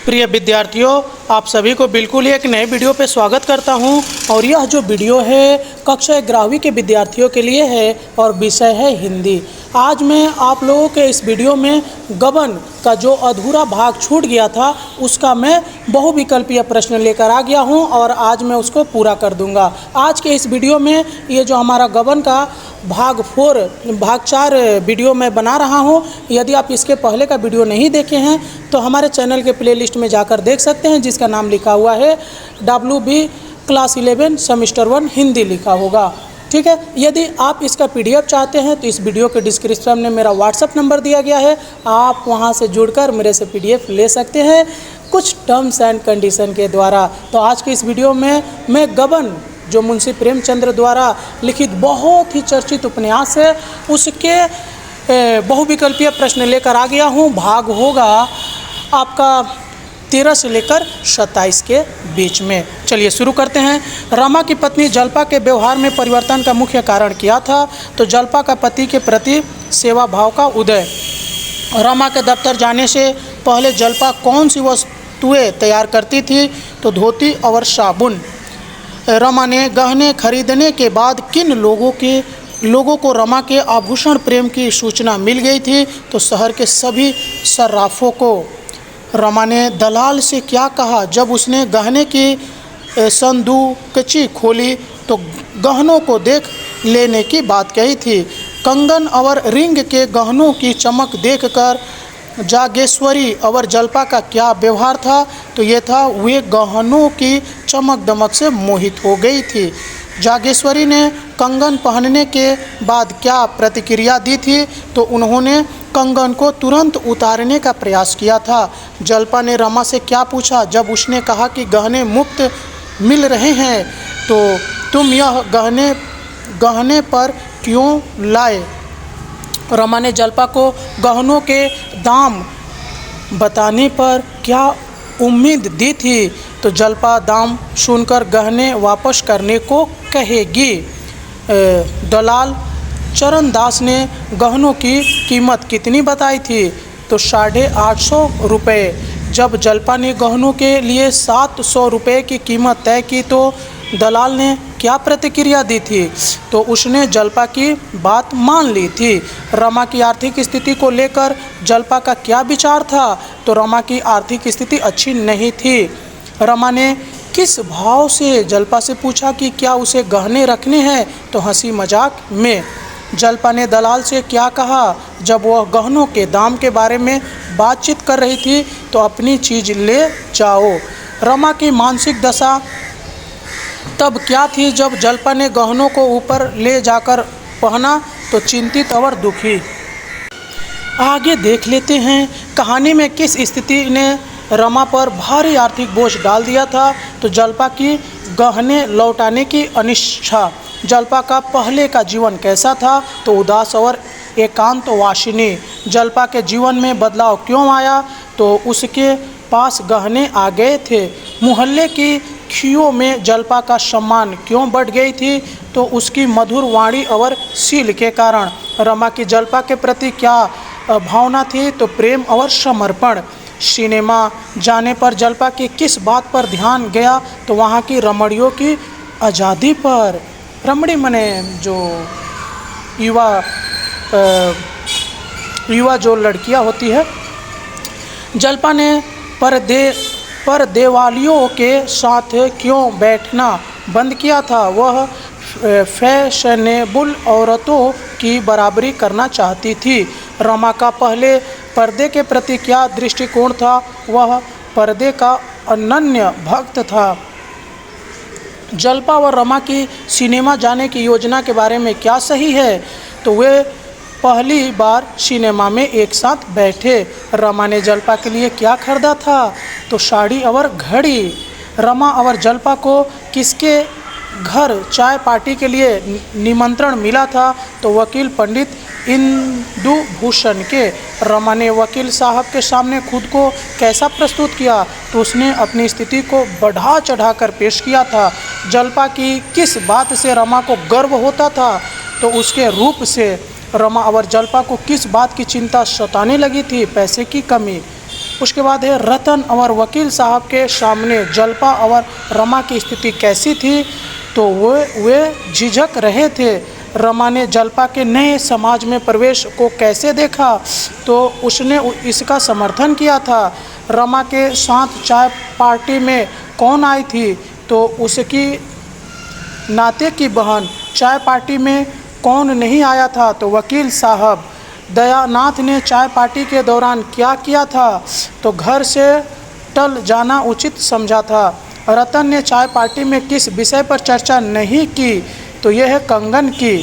प्रिय विद्यार्थियों, आप सभी को बिल्कुल एक नए वीडियो पे स्वागत करता हूं। और यह जो वीडियो है कक्षा 11वीं के विद्यार्थियों के लिए है और विषय है हिंदी। आज मैं आप लोगों के इस वीडियो में गबन का जो अधूरा भाग छूट गया था उसका मैं बहुविकल्पीय प्रश्न लेकर आ गया हूं और आज मैं उसको पूरा कर दूंगा। आज के इस वीडियो में ये जो हमारा गबन का भाग 4 वीडियो मैं बना रहा हूं। यदि आप इसके पहले का वीडियो नहीं देखे हैं तो हमारे चैनल के प्लेलिस्ट में जाकर देख सकते हैं, जिसका नाम लिखा हुआ है WB क्लास 11 सेमेस्टर 1 हिंदी लिखा होगा। ठीक है। यदि आप इसका PDF चाहते हैं तो इस वीडियो के डिस्क्रिप्शन में मेरा WhatsApp नंबर दिया गया है, आप वहां से जुड़कर मेरे से PDF ले सकते हैं कुछ टर्म्स एंड कंडीशन के द्वारा। तो आज के इस वीडियो में मैं गबन जो मुंशी प्रेमचंद्र द्वारा लिखित बहुत ही चर्चित उपन्यास है उसके बहुविकल्पीय प्रश्न लेकर आ गया हूँ। भाग होगा आपका 13 से लेकर 27 के बीच में। चलिए शुरू करते हैं। रमा की पत्नी जल्पा के व्यवहार में परिवर्तन का मुख्य कारण क्या था? तो जल्पा का पति के प्रति सेवा भाव का उदय। रमा के दफ्तर जाने से पहले जल्पा कौन सी वस्तुएं तैयार करती थी? तो धोती और साबुन। रमा ने गहने खरीदने के बाद किन लोगों को रमा के आभूषण प्रेम की सूचना मिल गई थी? तो शहर के सभी सर्राफों को। रमा ने दलाल से क्या कहा जब उसने गहने की संदूकची खोली? तो गहनों को देख लेने की बात कही थी। कंगन और रिंग के गहनों की चमक देखकर जागेश्वरी और जल्पा का क्या व्यवहार था? तो ये था, वे गहनों की चमक दमक से मोहित हो गई थी। जागेश्वरी ने कंगन पहनने के बाद क्या प्रतिक्रिया दी थी? तो उन्होंने कंगन को तुरंत उतारने का प्रयास किया था। जल्पा ने रमा से क्या पूछा जब उसने कहा कि गहने मुफ्त मिल रहे हैं? तो तुम यह गहने पर क्यों लाए? रमा ने जल्पा को गहनों के दाम बताने पर क्या उम्मीद दी थी? तो जल्पा दाम सुनकर गहने वापस करने को कहेगी। दलाल चरणदास ने गहनों की कीमत कितनी बताई थी? तो 850 रुपये। जब जल्पा ने गहनों के लिए 700 रुपये की कीमत तय की तो दलाल ने क्या प्रतिक्रिया दी थी? तो उसने जल्पा की बात मान ली थी। रमा की आर्थिक स्थिति को लेकर जल्पा का क्या विचार था? तो रमा की आर्थिक स्थिति अच्छी नहीं थी। रमा ने किस भाव से जल्पा से पूछा कि क्या उसे गहने रखने हैं? तो हंसी मजाक में। जल्पा ने दलाल से क्या कहा जब वह गहनों के दाम के बारे में बातचीत कर रही थी? तो अपनी चीज़ ले जाओ। रमा की मानसिक दशा तब क्या थी जब जल्पा ने गहनों को ऊपर ले जाकर पहना? तो चिंतित और दुखी। आगे देख लेते हैं कहानी में किस स्थिति ने रमा पर भारी आर्थिक बोझ डाल दिया था? तो जल्पा की गहने लौटाने की अनिच्छा। जल्पा का पहले का जीवन कैसा था? तो उदास और एकांतवासिनी। जल्पा के जीवन में बदलाव क्यों आया? तो उसके पास गहने आ गए थे। मोहल्ले की खियों में जल्पा का सम्मान क्यों बढ़ गई थी? तो उसकी मधुर वाणी और शील के कारण। रमा की जल्पा के प्रति क्या भावना थी? तो प्रेम और समर्पण। सिनेमा जाने पर जल्पा की किस बात पर ध्यान गया? तो वहाँ की रमणियों की आज़ादी पर। रमणी मने जो युवा जो लड़कियाँ होती है। जल्पा ने परदेवालियों के साथ क्यों बैठना बंद किया था? वह फैशनेबल औरतों की बराबरी करना चाहती थी। रमा का पहले पर्दे के प्रति क्या दृष्टिकोण था? वह पर्दे का अनन्य भक्त था। जल्पा और रमा की सिनेमा जाने की योजना के बारे में क्या सही है? तो वे पहली बार सिनेमा में एक साथ बैठे। रमा ने जल्पा के लिए क्या खरीदा था? तो साड़ी और घड़ी। रमा और जल्पा को किसके घर चाय पार्टी के लिए निमंत्रण मिला था? तो वकील पंडित इंदुभूषण के। रमा ने वकील साहब के सामने खुद को कैसा प्रस्तुत किया? तो उसने अपनी स्थिति को बढ़ा चढ़ाकर पेश किया था। जल्पा की किस बात से रमा को गर्व होता था? तो उसके रूप से। रमा और जल्पा को किस बात की चिंता सताने लगी थी? पैसे की कमी। उसके बाद है रतन और वकील साहब के सामने जलपा और रमा की स्थिति कैसी थी, तो वे झिझक रहे थे। रमा ने जलपा के नए समाज में प्रवेश को कैसे देखा, तो उसने इसका समर्थन किया था। रमा के साथ चाय पार्टी में कौन आई थी, तो उसकी नाते की बहन। चाय पार्टी में कौन नहीं आया था, तो वकील साहब। दयानाथ ने चाय पार्टी के दौरान क्या किया था, तो घर से टल जाना उचित समझा था। रतन ने चाय पार्टी में किस विषय पर चर्चा नहीं की, तो यह है कंगन की।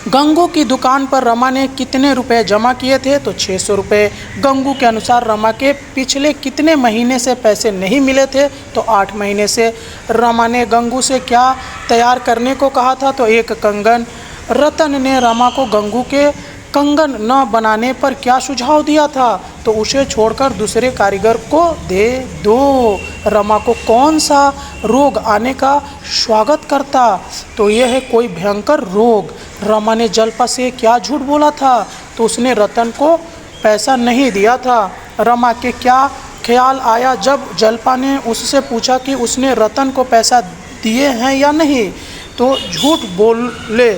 गंगू की दुकान पर रमा ने कितने रुपए जमा किए थे, तो 600 रुपये। गंगू के अनुसार रमा के पिछले कितने महीने से पैसे नहीं मिले थे, तो 8 महीने से। रमा ने गंगू से क्या तैयार करने को कहा था, तो एक कंगन। रतन ने रमा को गंगू के कंगन न बनाने पर क्या सुझाव दिया था, तो उसे छोड़कर दूसरे कारीगर को दे दो। रमा को कौन सा रोग आने का स्वागत करता, तो यह है कोई भयंकर रोग। रमा ने जलपा से क्या झूठ बोला था, तो उसने रतन को पैसा नहीं दिया था। रमा के क्या ख्याल आया जब जलपा ने उससे पूछा कि उसने रतन को पैसा दिए हैं या नहीं, तो झूठ बोले।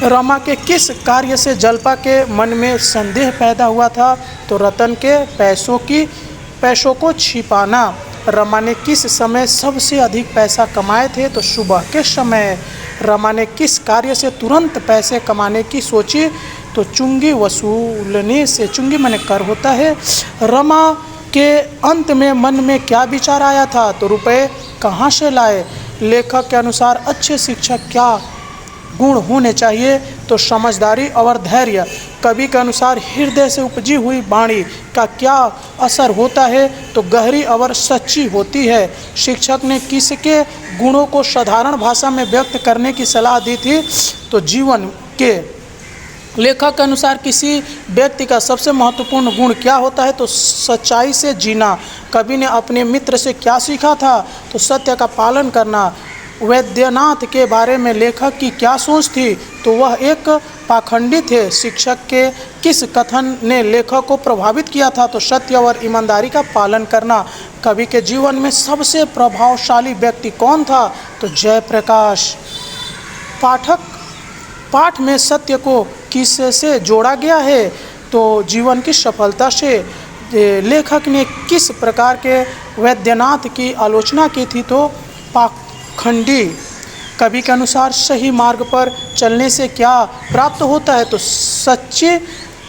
रमा के किस कार्य से जलपा के मन में संदेह पैदा हुआ था, तो रतन के पैसों को छिपाना। रमा ने किस समय सबसे अधिक पैसा कमाए थे, तो सुबह के समय। रमा ने किस कार्य से तुरंत पैसे कमाने की सोची, तो चुंगी वसूलने से। चुंगी माने कर होता है। रमा के अंत में मन में क्या विचार आया था, तो रुपए कहाँ से लाए। लेखक के अनुसार अच्छे शिक्षक क्या गुण होने चाहिए, तो समझदारी और धैर्य। कवि के अनुसार हृदय से उपजी हुई वाणी का क्या असर होता है, तो गहरी और सच्ची होती है। शिक्षक ने किसके गुणों को साधारण भाषा में व्यक्त करने की सलाह दी थी, तो जीवन के। लेखक के अनुसार किसी व्यक्ति का सबसे महत्वपूर्ण गुण क्या होता है, तो सच्चाई से जीना। कवि ने अपने मित्र से क्या सीखा था, तो सत्य का पालन करना। वैद्यनाथ के बारे में लेखक की क्या सोच थी, तो वह एक पाखंडी थे। शिक्षक के किस कथन ने लेखक को प्रभावित किया था, तो सत्य और ईमानदारी का पालन करना। कवि के जीवन में सबसे प्रभावशाली व्यक्ति कौन था, तो जयप्रकाश। पाठ में सत्य को किससे जोड़ा गया है, तो जीवन की सफलता से। लेखक ने किस प्रकार के वैद्यनाथ की आलोचना की थी, तो पाखंडी। कवि के अनुसार सही मार्ग पर चलने से क्या प्राप्त होता है, तो सच्ची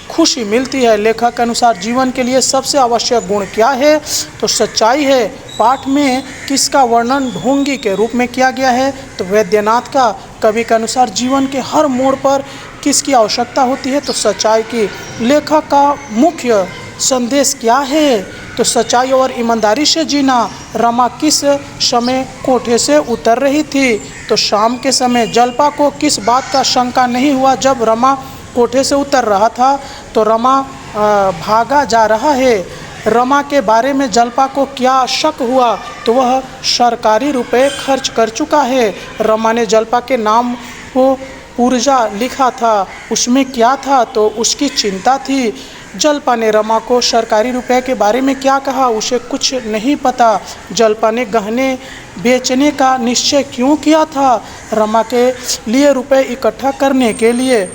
खुशी मिलती है। लेखक के अनुसार जीवन के लिए सबसे आवश्यक गुण क्या है, तो सच्चाई है। पाठ में किसका वर्णन ढोंगी के रूप में किया गया है, तो वैद्यनाथ का। कवि के अनुसार जीवन के हर मोड़ पर किसकी आवश्यकता होती है, तो सच्चाई की। लेखक का मुख्य संदेश क्या है, तो सच्चाई और ईमानदारी से जीना। रमा किस समय कोठे से उतर रही थी, तो शाम के समय। जलपा को किस बात का शंका नहीं हुआ जब रमा कोठे से उतर रहा था, तो रमा भागा जा रहा है। रमा के बारे में जलपा को क्या शक हुआ, तो वह सरकारी रुपए खर्च कर चुका है। रमा ने जलपा के नाम को ऊर्जा लिखा था, उसमें क्या था, तो उसकी चिंता थी। जलपा ने रमा को सरकारी रुपए के बारे में क्या कहा, उसे कुछ नहीं पता। जलपा ने गहने बेचने का निश्चय क्यों किया था, रमा के लिए रुपए इकट्ठा करने के लिए।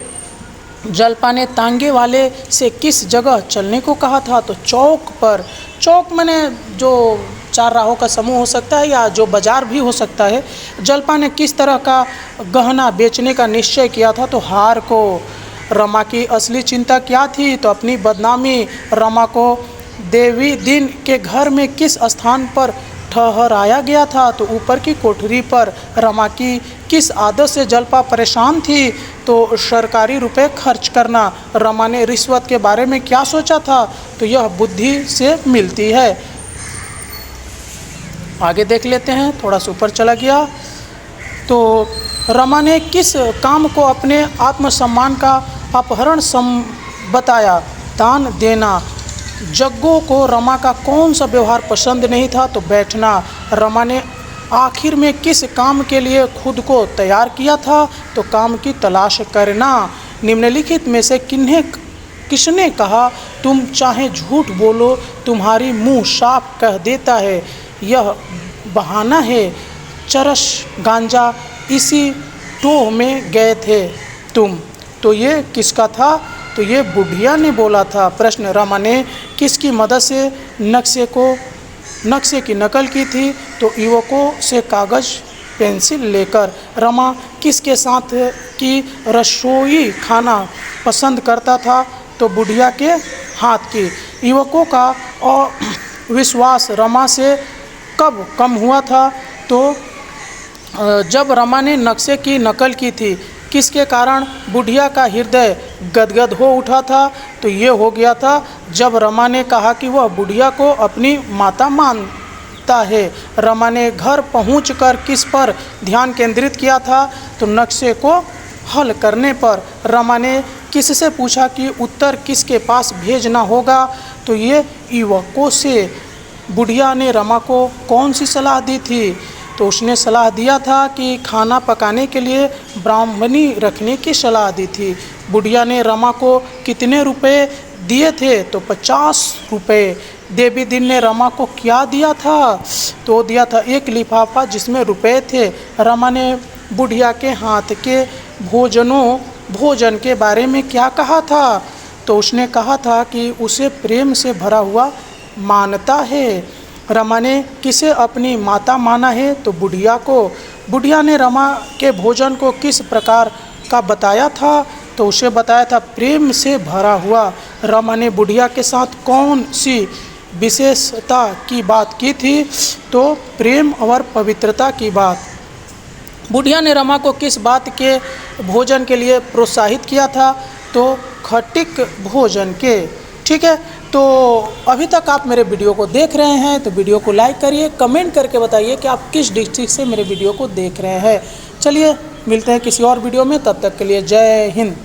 जलपा ने तांगे वाले से किस जगह चलने को कहा था, तो चौक पर। चौक माने जो 4 राहों का समूह हो सकता है, या जो बाजार भी हो सकता है। जलपा ने किस तरह का गहना बेचने का निश्चय किया था, तो हार को। रमा की असली चिंता क्या थी, तो अपनी बदनामी। रमा को देवी दिन के घर में किस स्थान पर ठहराया गया था, तो ऊपर की कोठरी पर। रमा की किस आदत से जलपा परेशान थी, तो सरकारी रुपए खर्च करना। रमा ने रिश्वत के बारे में क्या सोचा था, तो यह बुद्धि से मिलती है। आगे देख लेते हैं, थोड़ा सा ऊपर चला गया। तो रमा ने किस काम को अपने आत्मसम्मान का अपहरण बताया, दान देना। जग्गू को रमा का कौन सा व्यवहार पसंद नहीं था, तो बैठना। रमा ने आखिर में किस काम के लिए खुद को तैयार किया था, तो काम की तलाश करना। निम्नलिखित में से किसने कहा तुम चाहे झूठ बोलो तुम्हारी मुंह साफ कह देता है, यह बहाना है, चरस गांजा इसी टोह में गए थे तुम। तो ये किसका था? तो ये बुढ़िया ने बोला था। प्रश्न, रमा ने किसकी मदद से नक्शे की नकल की थी? तो युवकों से कागज़ पेंसिल लेकर। रमा किसके साथ की रसोई खाना पसंद करता था? तो बुढ़िया के हाथ की। युवकों का विश्वास रमा से कब कम हुआ था? तो जब रमा ने नक्शे की नकल की थी। किसके कारण बुढ़िया का हृदय गदगद हो उठा था? तो ये हो गया था जब रमा ने कहा कि वह बुढ़िया को अपनी माता मानता है। रमा ने घर पहुंचकर किस पर ध्यान केंद्रित किया था? तो नक्शे को हल करने पर। रमा ने किससे पूछा कि उत्तर किसके पास भेजना होगा? तो ये युवकों से। बुढ़िया ने रमा को कौन सी सलाह दी थी? तो उसने सलाह दिया था कि खाना पकाने के लिए ब्राह्मणी रखने की सलाह दी थी। बुढ़िया ने रमा को कितने रुपए दिए थे? तो 50 रुपये। देवी दिन ने रमा को क्या दिया था? तो दिया था एक लिफाफा जिसमें रुपए थे। रमा ने बुढ़िया के हाथ के भोजन के बारे में क्या कहा था? तो उसने कहा था कि उसे प्रेम से भरा हुआ मानता है। रमा ने किसे अपनी माता माना है? तो बुढ़िया को। बुढ़िया ने रमा के भोजन को किस प्रकार का बताया था? तो उसे बताया था प्रेम से भरा हुआ। रमा ने बुढ़िया के साथ कौन सी विशेषता की बात की थी? तो प्रेम और पवित्रता की बात। बुढ़िया ने रमा को किस बात के भोजन के लिए प्रोत्साहित किया था? तो खटिक भोजन के। ठीक है, तो अभी तक आप मेरे वीडियो को देख रहे हैं तो वीडियो को लाइक करिए, कमेंट करके बताइए कि आप किस डिस्ट्रिक्ट से मेरे वीडियो को देख रहे हैं। चलिए मिलते हैं किसी और वीडियो में, तब तक के लिए जय हिंद।